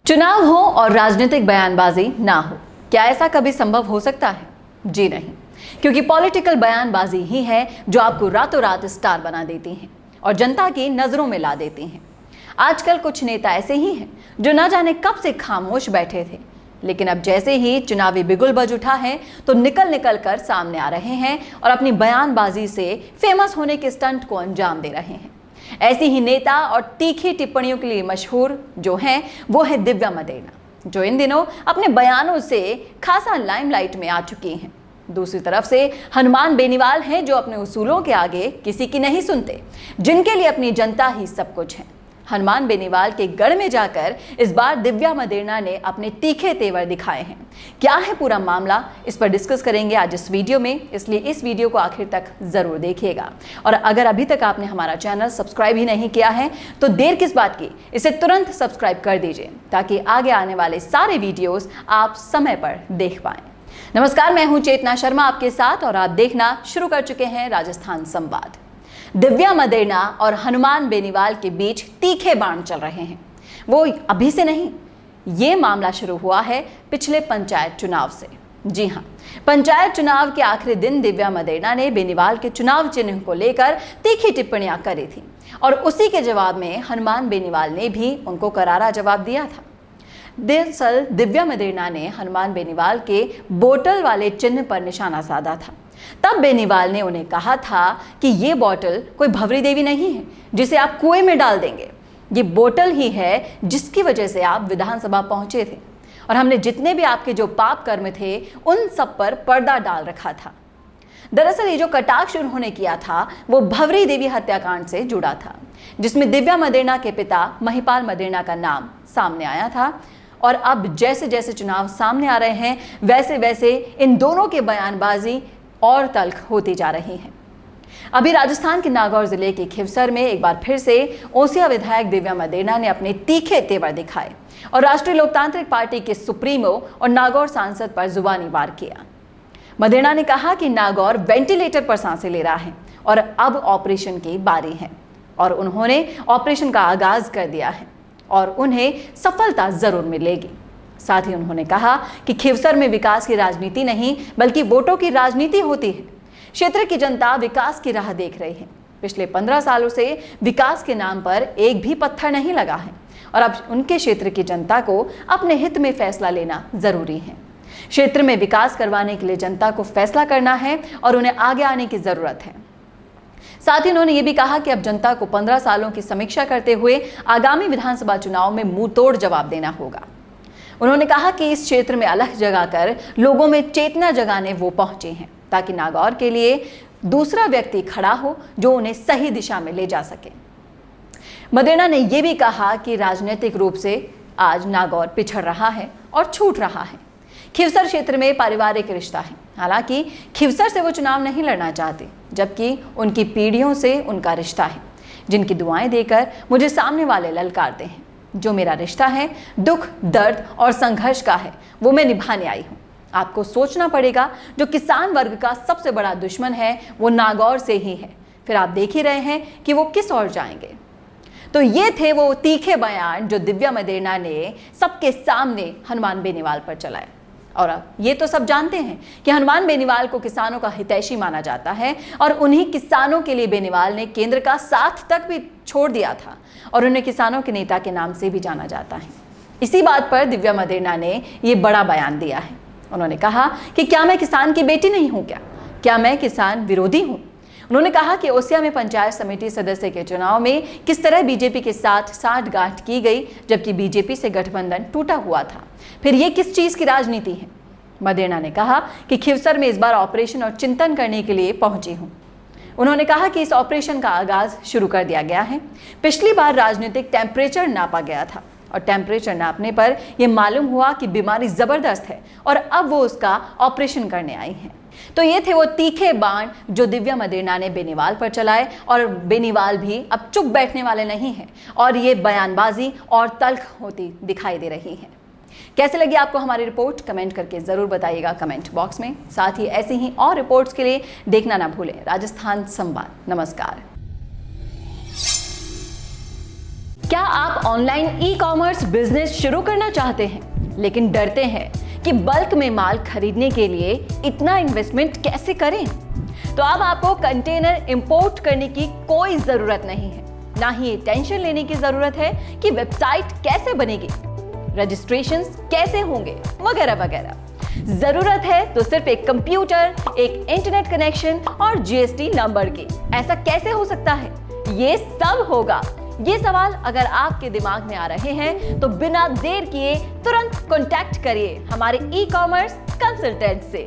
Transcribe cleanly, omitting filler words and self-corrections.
चुनाव हो और राजनीतिक बयानबाजी ना हो, क्या ऐसा कभी संभव हो सकता है? जी नहीं, क्योंकि पॉलिटिकल बयानबाजी ही है जो आपको रातों रात स्टार बना देती हैं और जनता की नजरों में ला देती हैं। आजकल कुछ नेता ऐसे ही हैं जो न जाने कब से खामोश बैठे थे, लेकिन अब जैसे ही चुनावी बिगुल बज उठा है तो निकल कर सामने आ रहे हैं और अपनी बयानबाजी से फेमस होने के स्टंट को अंजाम दे रहे हैं। ऐसी ही नेता और तीखी टिप्पणियों के लिए मशहूर जो हैं वो है दिव्या मदेरणा, जो इन दिनों अपने बयानों से खासा लाइमलाइट में आ चुकी हैं। दूसरी तरफ से हनुमान बेनीवाल हैं जो अपने उसूलों के आगे किसी की नहीं सुनते, जिनके लिए अपनी जनता ही सब कुछ है। हनुमान बेनीवाल के गढ़ में जाकर इस बार दिव्या मदेरणा ने अपने तीखे तेवर दिखाए हैं। क्या है पूरा मामला, इस पर डिस्कस करेंगे आज इस वीडियो में, इसलिए इस वीडियो को आखिर तक जरूर देखिएगा। और अगर अभी तक आपने हमारा चैनल सब्सक्राइब ही नहीं किया है तो देर किस बात की, इसे तुरंत सब्सक्राइब कर दीजिए ताकि आगे आने वाले सारे वीडियोस आप समय पर देख पाएं। नमस्कार, मैं हूं चेतना शर्मा आपके साथ और आप देखना शुरू कर चुके हैं राजस्थान संवाद। दिव्या मदेरणा और हनुमान बेनीवाल के बीच तीखे बाण चल रहे हैं। वो अभी से नहीं, ये मामला शुरू हुआ है पिछले पंचायत चुनाव से। जी हां, पंचायत चुनाव के आखिरी दिन दिव्या मदेरणा ने बेनीवाल के चुनाव चिन्ह को लेकर तीखी टिप्पणियां करी थी और उसी के जवाब में हनुमान बेनीवाल ने भी उनको करारा जवाब दिया था। दरअसल दिव्या मदेरणा ने हनुमान बेनीवाल के बोतल वाले चिन्ह पर निशाना साधा था। तब बेनीवाल ने उन्हें कहा था कि ये बोतल कोई भंवरी देवी नहीं है जिसे आप कुएं में डाल देंगे, ये बोतल ही है जिसकी वजह से आप विधानसभा पहुंचे थे और हमने जितने भी आपके जो पाप कर्म थे उन सब पर पर्दा डाल रखा था। दरअसल ये जो कटाक्ष उन्होंने किया था वो भंवरी देवी हत्याकांड से जुड़ा था, जिसमें दिव्या मदेरणा के पिता महिपाल मदेरणा का नाम सामने आया था। और अब जैसे जैसे चुनाव सामने आ रहे हैं वैसे वैसे इन दोनों के बयानबाजी और तल्ख होती जा रही है। अभी राजस्थान के नागौर जिले के खिवसर में एक बार फिर से ओसिया विधायक दिव्या मदेरणा ने अपने तीखे तेवर दिखाए और राष्ट्रीय लोकतांत्रिक पार्टी के सुप्रीमो और नागौर सांसद पर जुबानी वार किया। मदेरणा ने कहा कि नागौर वेंटिलेटर पर सांसें ले रहा है और अब ऑपरेशन की बारी है और उन्होंने ऑपरेशन का आगाज कर दिया है और उन्हें सफलता जरूर मिलेगी। साथ ही उन्होंने कहा कि खिवसर में विकास की राजनीति नहीं बल्कि वोटों की राजनीति होती है। क्षेत्र की जनता विकास की राह देख रही है। पिछले 15 सालों से विकास के नाम पर एक भी पत्थर नहीं लगा है और अब उनके क्षेत्र की जनता को अपने हित में फैसला लेना जरूरी है। क्षेत्र में विकास करवाने के लिए जनता को फैसला करना है और उन्हें आगे आने की जरूरत है। साथ ही उन्होंने ये भी कहा कि अब जनता को 15 सालों की समीक्षा करते हुए आगामी विधानसभा चुनाव में मुंहतोड़ जवाब देना होगा। उन्होंने कहा कि इस क्षेत्र में अलख जगाकर लोगों में चेतना जगाने वो पहुंचे हैं ताकि नागौर के लिए दूसरा व्यक्ति खड़ा हो जो उन्हें सही दिशा में ले जा सके। मदेरणा ने यह भी कहा कि राजनीतिक रूप से आज नागौर पिछड़ रहा है और छूट रहा है। खिवसर क्षेत्र में पारिवारिक रिश्ता है, हालांकि खिवसर से वो चुनाव नहीं लड़ना चाहते, जबकि उनकी पीढ़ियों से उनका रिश्ता है, जिनकी दुआएं देकर मुझे सामने वाले ललकारते हैं। जो मेरा रिश्ता है दुख, दर्द और संघर्ष का है, वो मैं निभाने आई हूँ। आपको सोचना पड़ेगा, जो किसान वर्ग का सबसे बड़ा दुश्मन है वो नागौर से ही है, फिर आप देख ही रहे हैं कि वो किस ओर जाएंगे। तो ये थे वो तीखे बयान जो दिव्या मदेरणा ने सबके सामने हनुमान बेनीवाल पर चलाए। और अब ये तो सब जानते हैं कि हनुमान बेनीवाल को किसानों का हितैषी माना जाता है और उन्हीं किसानों के लिए बेनीवाल ने केंद्र का साथ तक भी छोड़ दिया था और उन्हें किसानों के नेता के नाम से भी जाना जाता है। इसी बात पर दिव्या मदेरणा ने ये बड़ा बयान दिया है। उन्होंने कहा कि क्या मैं किसान की बेटी नहीं हूँ, क्या मैं किसान विरोधी हूँ? उन्होंने कहा कि ओसिया में पंचायत समिति सदस्य के चुनाव में किस तरह बीजेपी के साथ साठगांठ की गई जबकि बीजेपी से गठबंधन टूटा हुआ था, फिर ये किस चीज की राजनीति है? मदेरणा ने कहा कि खिवसर में इस बार ऑपरेशन और चिंतन करने के लिए पहुंची हूं। उन्होंने कहा कि इस ऑपरेशन का आगाज शुरू कर दिया गया है। पिछली बार राजनीतिक टेम्परेचर नापा गया था और टेम्परेचर नापने पर यह मालूम हुआ कि बीमारी जबरदस्त है और अब वो उसका ऑपरेशन करने आई हैं। तो ये थे वो तीखे बाण जो दिव्या मदेरणा ने बेनीवाल पर चलाए और बेनीवाल भी अब चुप बैठने वाले नहीं हैं और ये बयानबाजी और तल्ख होती दिखाई दे रही है। कैसे लगी आपको हमारी रिपोर्ट, कमेंट करके जरूर बताइएगा कमेंट बॉक्स में। साथ ही ऐसी ही और रिपोर्ट्स के लिए देखना ना भूलें राजस्थान संवाद। नमस्कार। क्या आप ऑनलाइन ई कॉमर्स बिजनेस शुरू करना चाहते हैं लेकिन डरते हैं कि बल्क में माल खरीदने के लिए इतना इन्वेस्टमेंट कैसे करें? तो अब आपको कंटेनर इंपोर्ट करने की कोई जरूरत नहीं है, ना ही ये टेंशन लेने की जरूरत है कि वेबसाइट कैसे बनेगी, रजिस्ट्रेशंस कैसे होंगे, वगैरह वगैरह। जरूरत है तो सिर्फ एक कंप्यूटर, एक इंटरनेट कनेक्शन और जीएसटी नंबर की। ऐसा कैसे हो सकता है? ये सब होगा। ये सवाल अगर आपके दिमाग में आ रहे हैं तो बिना देर किए तुरंत कांटेक्ट करिए हमारे ई कॉमर्स कंसल्टेंट से।